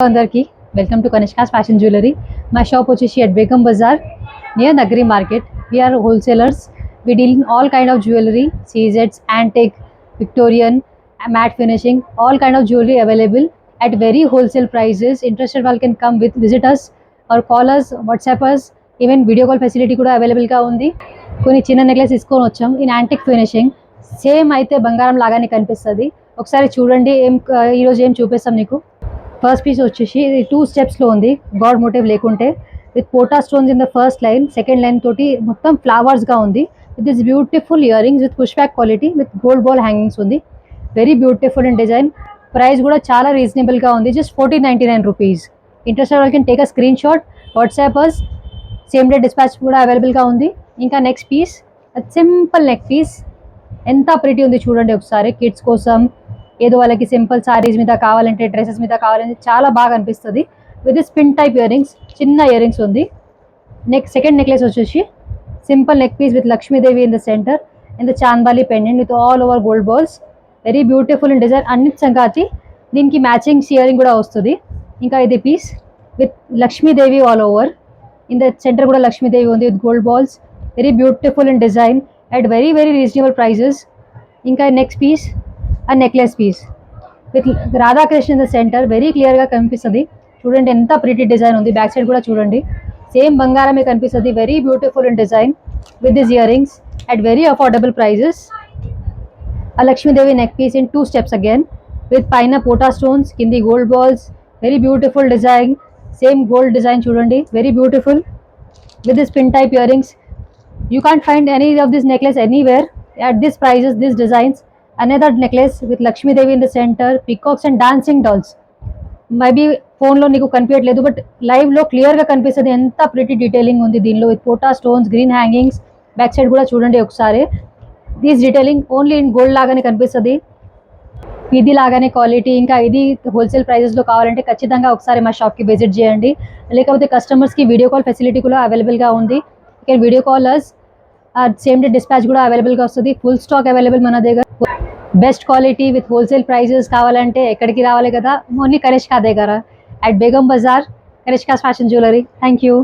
అందరికి welcome to Kanishka's fashion jewellery. మా shop వచ్చేసి at Begum Bazar near Nagari market. We are wholesalers. We deal in all kind of jewelry, CZs, antique, Victorian, matte finishing, all kind of jewelry available at very wholesale prices. Interested వాళ్ళు can come with visit us or call us, WhatsApp us. Even video call facility కూడా available గా ఉంది. కొన్ని చిన్న necklace తీసుకొని వచ్చాం in antique finishing. Same అయితే బంగారం లాగానే కనిపిస్తుంది. ఒకసారి చూడండి ఈరోజు ఏం చూపిస్తాం నీకు. ఫస్ట్ పీస్ వచ్చేసి ఇది 2 స్టెప్స్లో ఉంది, గాడ్ మోటివ్ లేకుంటే, విత్ పోటా stones in the first line, second line తోటి మొత్తం ఫ్లవర్స్గా ఉంది. With this beautiful earrings with push back quality with gold ball hangings ఉంది. Very beautiful in design. Price కూడా చాలా రీజనబుల్గా ఉంది, జస్ట్ 1499 రూపీస్. ఇంట్రెస్టెడ్ వాళ్ళు can take a screenshot, WhatsApp us. Same day dispatch కూడా అవైలబుల్గా ఉంది. ఇంకా next piece simple neck piece, ఎంత ప్రిటీ ఉంది చూడండి ఒకసారి. కిడ్స్ కోసం ఏదో వాళ్ళకి సింపుల్ సారీస్ మీద కావాలంటే, డ్రెస్సెస్ మీద కావాలంటే చాలా బాగా అనిపిస్తుంది. With this pin type year rings, చిన్న ఇయర్ రింగ్స్ ఉంది. సెకండ్ నెక్లెస్ వచ్చేసి simple neck piece with Lakshmidevi in the centre in the chandbali pendant with all over gold balls. Very beautiful in design. అన్నిటి సంగాతి దీనికి మ్యాచింగ్ ఇయర్ రింగ్ కూడా వస్తుంది. ఇంకా ఇది piece with Lakshmidevi all over, in the centre కూడా లక్ష్మీదేవి ఉంది with gold balls. Very beautiful in design at very very reasonable prices. ఇంకా నెక్స్ట్ పీస్ ఆ necklace piece with Radhakrishna in the centre, very క్లియర్గా కనిపిస్తుంది. చూడండి ఎంత ప్రిటీ డిజైన్ ఉంది. బ్యాక్ సైడ్ కూడా చూడండి, సేమ్ బంగారమే కనిపిస్తుంది. Very beautiful in design with this ear rings at very affordable prices. ఆ Lakshmidevi neck piece in 2 steps again with పైన పోటా స్టోన్స్, కింది gold balls. Very beautiful design, same gold design చూడండి, very beautiful with this pin type ear rings. You can't find any of this necklace anywhere at this prices, these designs. Another necklace with Lakshmi Devi in the center, peacocks and dancing dolls. Maybe phone lo niku kanipiyatledu, but live lo clear ga kanipistadi. Enta pretty detailing undi deenlo with porta stones, green hangings. Back side kuda chudandi okkasari. This detailing only in gold lagane kanipistadi. ఇది లాగానే quality. ఇంకా ఇది wholesale ప్రైజెస్లో కావాలంటే ఖచ్చితంగా ఒకసారి మా షాప్కి విజిట్ చేయండి. లేకపోతే కస్టమర్స్కి వీడియో కాల్ ఫెసిలిటీ కూడా అవైలబుల్గా ఉంది. You can video call us. Same day dispatch కూడా అవైలబుల్గా వస్తుంది. ఫుల్ స్టాక్ అవైలబుల్ మన దగ్గర. Best quality with wholesale prices కావాలంటే ఎక్కడికి రావాలి కదా, ఓన్లీ కనిష్కా దగ్గర at Begum Bazar, Kanishka's fashion jewellery. Thank you.